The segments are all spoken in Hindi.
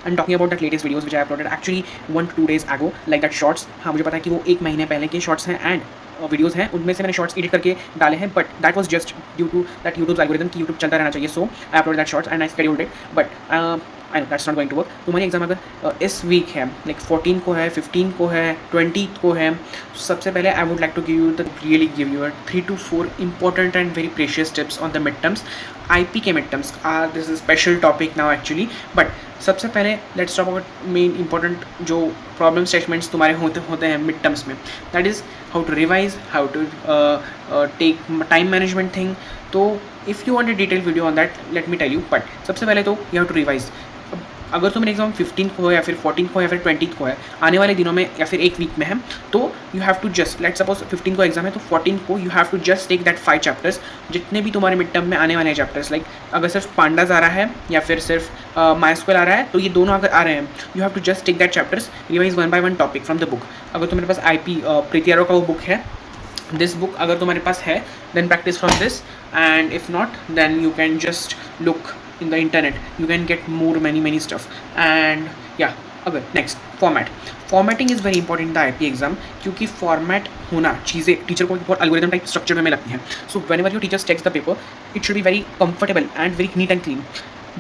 And talking about that latest videos which I uploaded actually 1 to 2 days ago, like that shorts, हाँ मुझे पता है कि वो 1 महीने पहले के शॉर्ट्स हैं एंड वीडियोज़ हैं, उनमें से मैंने शॉर्ट्स एडिट करके डाले हैं, but that was just due to that YouTube algorithm कि यूट्यूब चलता रहना चाहिए, so I upload that shorts and I scheduled it, but I know that's not going to work. तुम्हारी एग्जाम अगर इस वीक है, लाइक 14 को है, 15 को है, 20 को है, सबसे पहले I would like to give you 3 to 4 important and very precious tips on the mid terms. IP के mid terms are this is special topic now actually, but सबसे पहले let's talk about main important जो प्रॉब्लम स्टेटमेंट्स तुम्हारे होते हैं मिड टर्म्स में, that is how to revise, how to take time management thing. तो if you want a detail video on that let me tell you, but सबसे पहले तो यू हैव टू रिवाइज। अगर तुम्हारे एग्जाम 15 को है या फिर 14 को है या फिर 20 को है, आने वाले दिनों में या फिर एक वीक में है, तो you have to just let suppose 15 को एग्जाम है तो 14 को you have to just take that 5 chapters, जितने भी तुम्हारे मिड टर्म में आने वाले चैप्टर्स, लाइक अगर सिर्फ पांडाज आ रहा है या फिर सिर्फ माइस्क्वेल आ रहा है, तो ये दोनों अगर आ रहे हैं, you have to just take that chapters, revise 1 by 1 topic from the book. अगर तुम्हारे पास IP प्रीति आरो का वो बुक है, दिस बुक अगर तुम्हारे पास है, then practise from this, and if not then you can just look in the internet, you can get many stuff, and yeah, अगर next formatting is very important in the IP exam, क्योंकि format होना चीज़ें टीचर को बहुत algorithm type structure में लगती हैं, so whenever your teacher checks the paper it should be very comfortable and very neat and clean।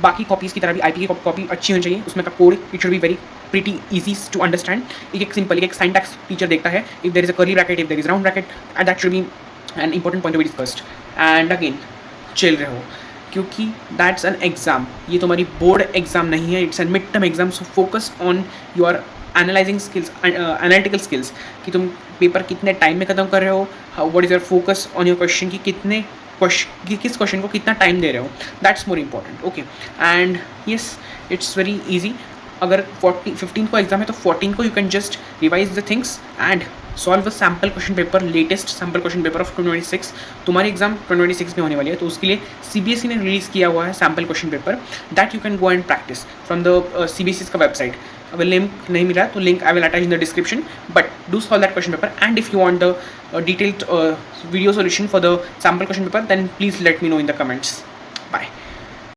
बाकी कॉपीज़ की तरह भी IP की कॉपी अच्छी होनी चाहिए, उसमें का code it should be very pretty easy to understand। एक सिंपल एक सिंटैक्स टीचर देखता है, if there is a curly bracket, if there is round bracket, and that should be an important point to be discussed। and again chill रहो, क्योंकि दैट्स एन एग्ज़ाम, ये तुम्हारी बोर्ड एग्ज़ाम नहीं है, it's an mid term exam. So focus on your analysing skills, analytical skills, कि तुम पेपर कितने टाइम में ख़त्म कर रहे हो, what is your focus on your question, कि किस क्वेश्चन को कितना टाइम दे रहे हो, that's more important. Okay, and yes it's very easy. अगर 15 को एग्जाम है तो 14 को you can just revise the things and solve a sample question paper, latest sample question paper of 2026। तुम्हारी एग्जाम 2026 में होने वाली है, तो उसके लिए CBSE ने रिलीज़ किया हुआ है sample question paper, that you can go and practice from the CBSE का वेबसाइट। अगर लिंक नहीं मिला तो link I will attach in the description, but do solve that question paper, and if you want the detailed video solution for the sample question paper, then please let me know in the comments।